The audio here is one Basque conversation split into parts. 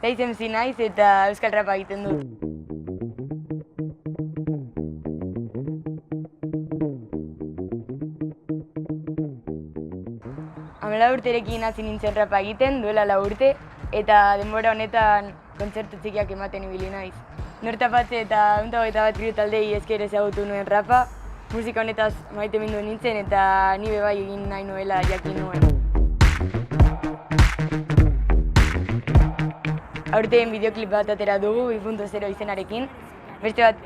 Daiz MC naiz eta euskal rapa egiten dut. Hamala urterekin hasi nintzen rapa egiten, duela 4 urte, eta denbora honetan kontzertu txikiak ematen ibili naiz. Nortapatze eta 121 Kriu taldei esker ezagutu nuen rapa, musika honetaz maite mindu nintzen eta ni bai egin nahi nuela jakin nuen. Aurten bideoklip bat atera dugu 2.0 izenarekin, beste bat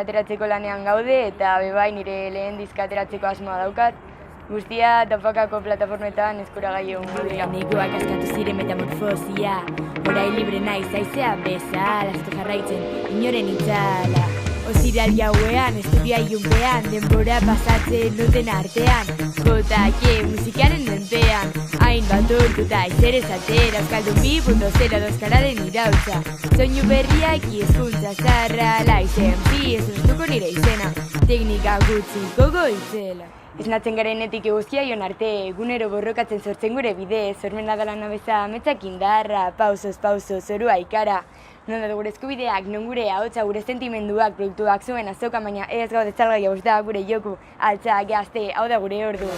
ateratzeko lanean gaude eta bai nire lehen diska ateratzeko asmoa daukat. Guztia Topakako plataformetan eskuragai egon dira. Negoak askatu ziren metamorfosia, orai libre naiz haizea bezala, asko jarraitzen inoren itzala. Oziral jauean, estudia ilunpean, denbora pasatzen duten artean, jotake musikaren menpean, hain bat urtuta ezer ezatera, euskaldun 2.0 dozkararen irautza. Soinu berriak hizkuntza zaharra, laizen bi ez ustuko nire izena, teknika gutxi gogo itzela. Esnatzen garenetik eguzkia ion arte, egunero borrokatzen sortzen gure bide, sormena dala nabeza ametsak indarra, pausoz pauso, zorua ikara. Non da gure eskubideak, non gure ahotsa, gure sentimenduak, produktuak zuen azoka, baina ez gaude salgai da gure joku, altza, gazte, hau da gure ordu.